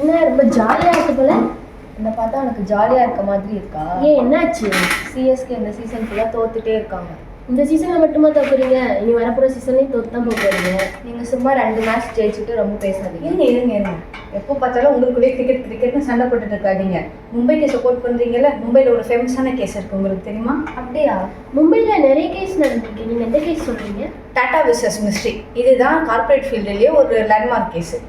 என்ன ரொம்ப ஜாலியாக இருக்கு போல. என்னை பார்த்தா உனக்கு ஜாலியாக இருக்க மாதிரி இருக்கா? ஏன் என்னாச்சு? சிஎஸ்கே இந்த சீசன் ஃபுல்லாக தோத்துட்டே இருக்காங்க. இந்த சீசனில் மட்டுமா தோக்குறீங்க? இனி வரப்போகிற சீசன்லேயும் தோத்து தான் போகிறீங்க. நீங்கள் சும்மா 2 மேட்ச் ஜெயிச்சுட்டு ரொம்ப பேசாதீங்க. இருங்க எப்போ பார்த்தாலும் உங்களுக்குள்ளே கிரிக்கெட்னு சண்டை போட்டுட்டு இருக்காதீங்க. மும்பைக்கு சப்போர்ட் பண்ணுறீங்கல்ல, மும்பையில் ஒரு ஃபேமஸான கேஸ் இருக்குது, உங்களுக்கு தெரியுமா? அப்படியா? மும்பையில் நிறைய கேஸ் நடந்திருக்கு. நீங்கள் எந்த கேஸ் சொல்கிறீங்க? டாடா விசஸ் மிஸ்ட்ரி. இதுதான் கார்பரேட் ஃபீல்டுலேயே ஒரு லேண்ட்மார்க் கேஸு.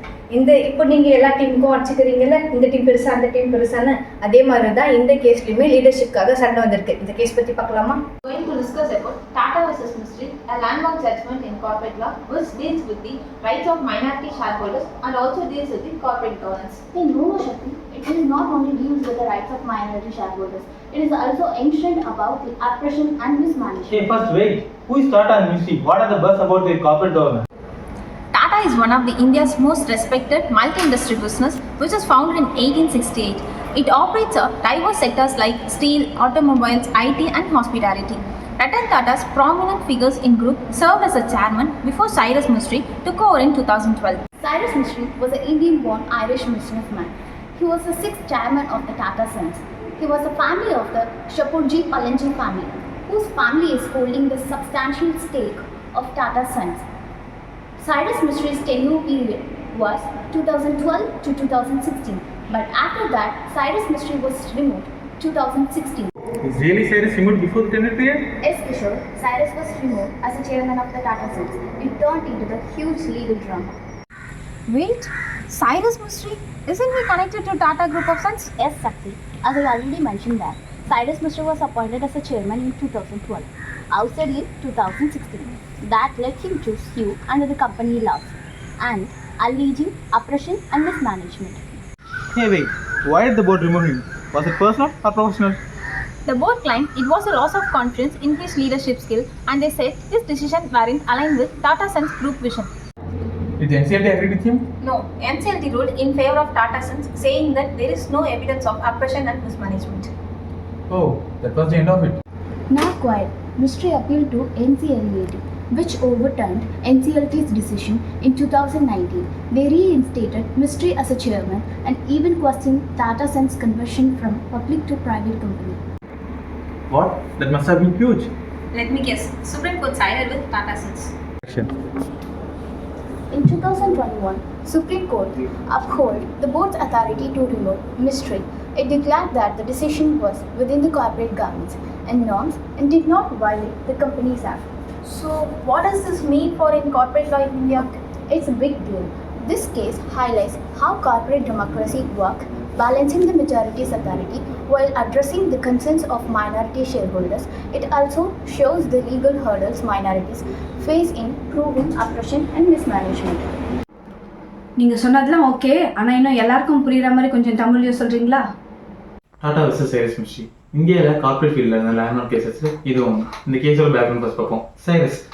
இப்போ நீங்கள் எல்லா டீமுக்கும் அடிச்சுக்கிறீங்கல்ல, இந்த டீம் பெருசா அந்த டீம் பெருசான்னு, அதே மாதிரி தான் இந்த கேஸ்லையுமே லீடர்ஷிப்காக சண்டை வந்திருக்கு. இந்த கேஸ் பற்றி பார்க்கலாமா? Going to discuss about Tata vs. Mystery, a landmark judgment in corporate law which deals with the rights of minority shareholders and also deals with the corporate governance. Hey, no, Shakti. It is not only deals with the rights of minority shareholders. It is also ancient about the oppression and mismanagement. Hey, first wait. Who is Tata and Mystery? What are the buzz about their corporate governance? Tata is one of the India's most respected multi-industry business which was founded in 1868. It operates diverse sectors like steel, automobiles, IT and hospitality. Ratan Tata's prominent figures in group served as a chairman before Cyrus Mistry took over in 2012. Cyrus Mistry was an Indian-born Irish businessman. He was the 6th chairman of the Tata Sons. He was a family of the Shapoorji Pallonji family, whose family is holding the substantial stake of Tata Sons. Cyrus Mistry's tenure period was 2012 to 2016, but after that, Cyrus Mistry was removed 2016. Is really Cyrus removed before the tenure period? Yes, Kishore, Cyrus was removed as a chairman of the Tata Sons. It turned into the huge legal drama. Wait, Cyrus Mistry? Isn't he connected to Tata Group of Sons? Yes, Sakti. As I already mentioned that, Cyrus Mistry was appointed as a chairman in 2012, ousted in 2016. That let him to sue under the company laws and alleging oppression and mismanagement. Hey, wait. Why did the board remove him? Was it personal or professional? The board claimed it was a loss of confidence in his leadership skill and they said his decision weren't aligned with Tata Sons Group vision. Did the NCLT agree with him? No, NCLT ruled in favor of Tata Sons, saying that there is no evidence of oppression and mismanagement. Oh, that was the end of it. Not quite. Mistry appealed to NCLAT, which overturned NCLT's decision in 2019. They reinstated Mistry as a chairman and even questioned Tata Sons' conversion from public to private company. What? That must have been huge. Let me guess, Supreme Court sided with Tata Sons. Action. In 2021, Supreme Court upheld the board's authority to remove Mistry. It declared that the decision was within the corporate governance and norms and did not violate the Companies Act. So, what does this mean for in corporate law in India? It's a big deal. This case highlights how corporate democracy works, balancing the majority's authority while addressing the concerns of minority shareholders. It also shows the legal hurdles minorities face in proving oppression and mismanagement. நீங்கள் சொன்னதெல்லாம் okay, ஆனால் இன்னும் எல்லாருக்கும் புரியுற மாதிரி கொஞ்சம் தமிழ்லையும் சொல்கிறீங்களா? டாடா விசஸ் சைரஸ் மிஸ்ட்ரி. இந்தியாவில் கார்பரேட் ஃபீல்டில் இருந்த லேண்ட்மார்க் கேசஸ் இது ஒன்று. இந்த கேஸோட பேக்ரவுண்ட் ஃபர்ஸ்ட் பார்ப்போம்.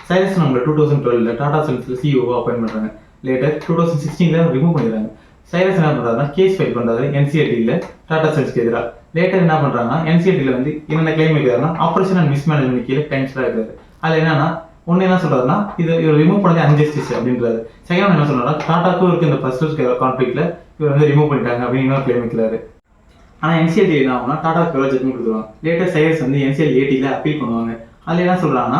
சைரஸ் நம்மள 2012 டாடா சன்ஸில் சிஓ அப்பாயின்ட் பண்ணுறாங்க. லேட்டர் 2016 ரிமூவ் பண்ணிடுறாங்க. சைரஸ் என்ன பண்ணுறாருன்னா கேஸ் ஃபைல் பண்ணுறாரு என்சிஎல்டியில் டாடா சன்ஸ்க்கு எதிராக. லேட்டர் என்ன பண்ணுறாங்கன்னா என்சிஎல்டியில் வந்து என்னென்ன கிளைம் வைக்கிறாருன்னா ஆப்ரேஷன் அண்ட் மிஸ்மேனேஜ்மெண்ட் கீழே கிளைம்ஸ்லாம் இருக்காரு. அதில் என்னன்னா ஒன்று என்ன சொல்றாருன்னா இவர் ரிமூவ் பண்ணது அன்ஜஸ்டிஸ் அப்படின்றாரு. செகண்ட் என்ன சொல்றாருன்னா டாட்டாக்கும் இருக்கு இந்த ஃபர்ஸ்ட் கான்ஃபிளிக்ட்ல இவர் வந்து ரிமூவ் பண்ணிட்டாங்க அப்படின்னு இன்னொரு கிளைம் வைக்கிறாரு. ஆனால் என்சிஎல்டி என்ன ஆகும்னா டாட்டாக்கு எவ்வளோ ஜட்மெண்ட் கொடுத்துருவாங்க. லேட்டர் சைரஸ் வந்து என்சிஎல்ஏடியில் அப்பீல் பண்ணுவாங்க. அதில் என்ன சொல்றாங்கன்னா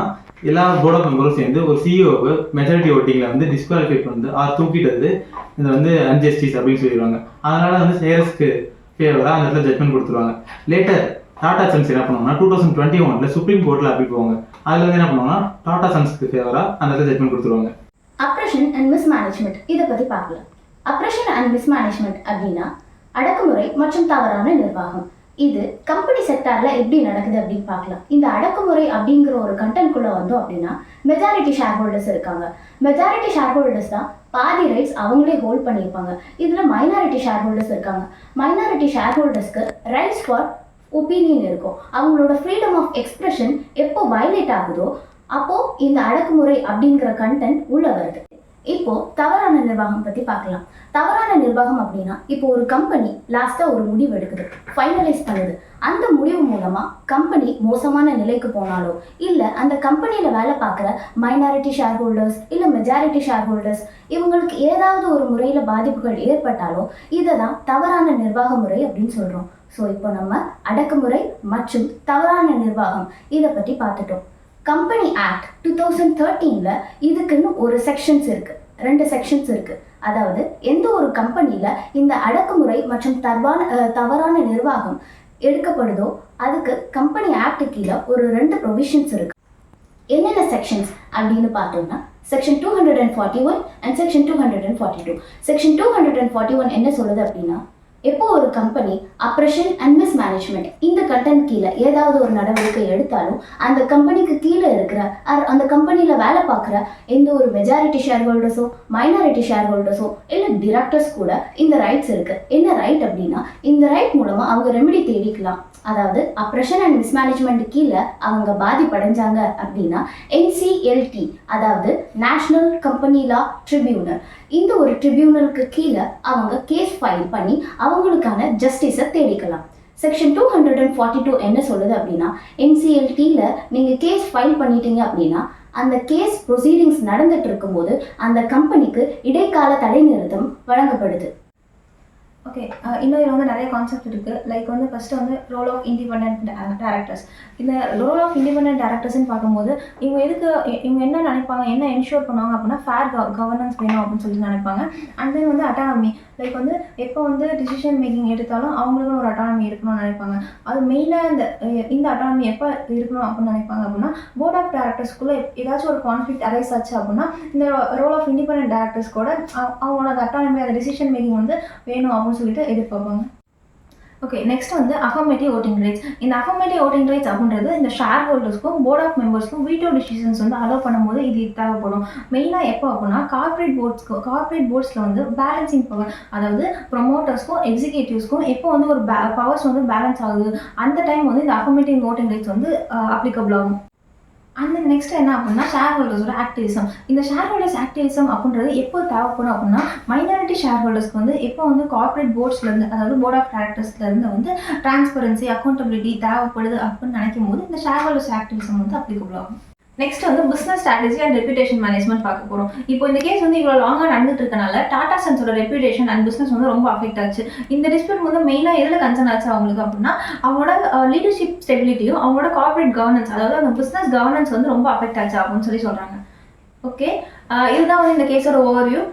எல்லா போர்ட் ஆஃப் மெம்பரும் சேர்ந்து ஒரு சிஇஓக்கு மெஜாரிட்டி ஓட்டிங்கில் வந்து டிஸ்குவாலிஃபை பண்ணது தூக்கிட்டு வந்து இது வந்து அன்ஜஸ்டிஸ் அப்படின்னு சொல்லிடுவாங்க. அதனால வந்து சைரஸ்க்கு ஃபேவராக அந்த இடத்துல ஜட்மெண்ட் கொடுத்துருவாங்க. லேட்டர் டாடா சன்ஸ் என்ன பண்ணுவாங்கன்னா 2021 சுப்ரீம் கோர்ட்டில் அப்பீல் போவாங்க. அதில் வந்து என்ன பண்ணுவாங்கன்னா டாடா சன்ஸ்க்கு ஃபேவராக அந்த இடத்துல ஜட்மெண்ட் கொடுத்துருவாங்க. அப்ரேஷன் அண்ட் மிஸ்மேனேஜ்மெண்ட் இதை பற்றி பார்க்கலாம். அப்ரேஷன் அண்ட் மிஸ்மேனேஜ்மெண்ட் அப்படின்னா அடக்குமுறை மற்றும் தவறான நிர்வாகம். இது கம்பெனி செக்டார்ல எப்படி நடக்குது அப்படின்னு பார்க்கலாம். இந்த அடக்குமுறை அப்படிங்கிற ஒரு கண்டென்ட்குள்ள வந்தோம் அப்படின்னா மெஜாரிட்டி ஷேர் ஹோல்டர்ஸ் இருக்காங்க. மெஜாரிட்டி ஷேர் ஹோல்டர்ஸ் தான் பாதி ரைட்ஸ் அவங்களே ஹோல்ட் பண்ணியிருப்பாங்க. இதில் மைனாரிட்டி ஷேர் ஹோல்டர்ஸ் இருக்காங்க. மைனாரிட்டி ஷேர் ஹோல்டர்ஸ்க்கு ரைட்ஸ் ஃபார் ஒப்பீனியன் இருக்கும். அவங்களோட ஃப்ரீடம் ஆஃப் எக்ஸ்பிரஷன் எப்போ வயலேட் ஆகுதோ அப்போ இந்த அடக்குமுறை அப்படிங்கிற கண்டென்ட் உள்ள வருது. இப்போ தவறான நிர்வாகம் பற்றி பார்க்கலாம். தவறான நிர்வாகம் அப்படின்னா இப்போ ஒரு கம்பெனி லாஸ்ட்டாக ஒரு முடிவு எடுக்குது, ஃபைனலைஸ் பண்ணுது. அந்த முடிவு மூலமாக கம்பெனி மோசமான நிலைக்கு போனாலோ இல்லை அந்த கம்பெனியில் வேலை பார்க்குற மைனாரிட்டி ஷேர் ஹோல்டர்ஸ் இல்லை மெஜாரிட்டி ஷேர் ஹோல்டர்ஸ் இவங்களுக்கு ஏதாவது ஒரு முறையில் பாதிப்புகள் ஏற்பட்டாலோ இதை தான் தவறான நிர்வாக முறை அப்படின்னு சொல்கிறோம். ஸோ இப்போ நம்ம அடக்குமுறை மற்றும் தவறான நிர்வாகம் இதை பற்றி பார்த்துட்டோம். கம்பெனி ஆக்ட் 2013 இதுக்குன்னு ஒரு செக்ஷன்ஸ் இருக்கு, 2 செக்ஷன்ஸ் இருக்கு. அதாவது எந்த ஒரு கம்பெனியில இந்த அடக்குமுறை மற்றும் தவறான நிர்வாகம் எடுக்கப்படுதோ அதுக்கு கம்பெனி ஆக்ட் கீழே ஒரு 2 ப்ரொவிஷன்ஸ் இருக்கு. என்னென்ன செக்ஷன்ஸ் அப்படின்னு பார்த்தோம்னா செக்ஷன் 241 அண்ட் செக்ஷன் 242. செக்ஷன் 241 என்ன சொல்லுது அப்படின்னா, எப்போ ஒரு கம்பெனி அப்ரஷன் அண்ட் மிஸ்மேனேஜ்மெண்ட் இந்த கண்டென்ட் கீழே ஏதாவது ஒரு நடவடிக்கை எடுத்தாலும் அந்த கம்பெனிக்கு கீழே இருக்கிற அந்த கம்பெனியில் வேலை பார்க்குற எந்த ஒரு மெஜாரிட்டி ஷேர் ஹோல்டர்ஸோ மைனாரிட்டி ஷேர் ஹோல்டர்ஸோ இல்லை டிரெக்டர்ஸ் கூட இந்த ரைட்ஸ் இருக்குது. என்ன ரைட் அப்படின்னா, இந்த ரைட் மூலமாக அவங்க ரெமெடி தேடிக்கலாம். அதாவது அப்ரஷன் அண்ட் மிஸ்மேனேஜ்மெண்ட் கீழே அவங்க பாதிப்படைஞ்சாங்க அப்படின்னா NCLT, அதாவது நேஷனல் கம்பெனி லா ட்ரிபியூனல், இந்த ஒரு ட்ரிபியூனலுக்கு கீழே அவங்க கேஸ் ஃபைல் பண்ணி அவங்களுக்கான ஜஸ்டிஸை தேடிக்கலாம். செக்ஷன் 242 என்ன சொல்லுது அப்படின்னா, NCLTல நீங்கள் கேஸ் ஃபைல் பண்ணிட்டீங்க அப்படின்னா அந்த கேஸ் ப்ரொசீடிங்ஸ் நடந்துட்டு இருக்கும்போது அந்த கம்பெனிக்கு இடைக்கால தடை நிறுத்தம் வழங்கப்படுது. ஓகே, இன்னும் இதில் வந்து நிறைய கான்செப்ட் இருக்குது. லைக் வந்து ஃபஸ்ட்டு வந்து ரோல் ஆஃப் இண்டிபெண்டன்ட் டேரக்டர்ஸ். இந்த ரோல் ஆஃப் இண்டிபெண்டன்ட் டேரக்டர்ஸ்ன்னு பார்க்கும்போது இவங்க என்ன நினைப்பாங்க, என்ன என்ஷூர் பண்ணுவாங்க அப்படின்னா ஃபேர் கவர்னன்ஸ் வேணும் அப்படின்னு சொல்லி நினைப்பாங்க. அண்ட் தென் வந்து அட்டானமி, லைக் வந்து எப்போ வந்து டிசிஷன் மேக்கிங் எடுத்தாலும் அவங்களுக்கும் ஒரு அட்டானமி இருக்கணும்னு நினைப்பாங்க. அது மெயினாக இந்த அட்டானமி எப்போ இருக்கணும் அப்படின்னு நினைப்பாங்க அப்படின்னா, போர்ட் ஆஃப் டேரக்டர்ஸ்குள்ளே ஏதாச்சும் ஒரு கான்ஃப்ளிக்ட் அரைஸ் ஆச்சு அப்படின்னா இந்த ரோல் ஆஃப் இண்டிபெண்டன்ட் டேரக்டர்ஸ் கூட அவங்களோட அந்த அட்டானமி, அந்த டிசிஷன் மேக்கிங் வந்து வேணும் அப்படின்னு சொல்லிட்டு எதிர்பார்ப்பாங்க. ஓகே, நெக்ஸ்ட் வந்து அஃபர்மேட்டிவ் ஓட்டிங் ரைட்ஸ். இந்த அஃபர்மேட்டிவ் ஓட்டிங் ரைட்ஸ் அப்படின்றது இந்த ஷேர் ஹோல்டர்ஸ்க்கும் போர்ட் ஆஃப் மெம்பர்ஸ்க்கும் வீட்டோ டிசிஷன்ஸ் வந்து அலோவ் பண்ணும்போது இது தேவைப்படும். மெயினாக எப்போ அப்படின்னா கார்ப்பரேட் போர்ட்ஸில் வந்து பேலன்சிங் பவர், அதாவது ப்ரொமோட்டர்ஸ்க்கும் எக்ஸிக்யூட்டிவ்ஸ்க்கும் எப்போ வந்து ஒரு பவர்ஸ் வந்து பேலன்ஸ் ஆகுது அந்த டைம் வந்து இந்த அஃபர்மேட்டிவ் ஓட்டிங் ரைட்ஸ் வந்து அப்ளிகபிள் ஆகும். அந்த நெக்ஸ்ட் என்ன அப்படின்னா ஷேர் ஹோல்டர்ஸோட ஆக்டிவிசம். இந்த ஷேர் ஹோல்டர்ஸ் ஆக்டிவிசம் அப்படின்றது எப்போ தேவைப்படும் அப்படின்னா மைனாரிட்டி ஷேர் ஹோல்டர்ஸ்க்கு வந்து எப்போ வந்து கார்ப்பரேட் போர்ட்ஸ்லேருந்து, அதாவது போர்ட் ஆஃப் டைரக்டர்ஸ்லேருந்து வந்து டிரான்ஸ்பரன்சி, அக்கௌண்டபிலிட்டி தேவைப்படுது அப்படின்னு நினைக்கும் போது இந்த ஷேர் ஹோல்டர்ஸ் ஆக்டிவிசம் வந்து அப்ளிகபிள் ஆகும். நெக்ஸ்ட் வந்து business strategy and reputation management பார்க்க போகிறோம். இப்போ இந்த கேஸ் வந்து இவ்வளோ லாங்காக நடந்துட்டு இருக்கனால டாடா சன்ஸோட ரெப்யூட்டேஷன் அண்ட் பிஸ்னஸ் வந்து ரொம்ப அஃபெக்ட் ஆச்சு. இந்த டிஸ்பியூட் வந்து மெயினாக எதில் கன்சர்ன் ஆச்சு அவங்களுக்கு அப்படின்னா, அவங்களோட லீடர்ஷிப் ஸ்டெபிலிட்டியும் அவங்களோட கார்ப்பரேட் கவர்னன்ஸ், அதாவது அந்த பிஸ்னஸ் கவர்னன்ஸ் வந்து ரொம்ப அஃபெக்ட் ஆச்சு அப்படின்னு சொல்லி சொல்கிறாங்க. ஓகே, இதுதான் வந்து இந்த கேஸோட ஓவர்வியூ.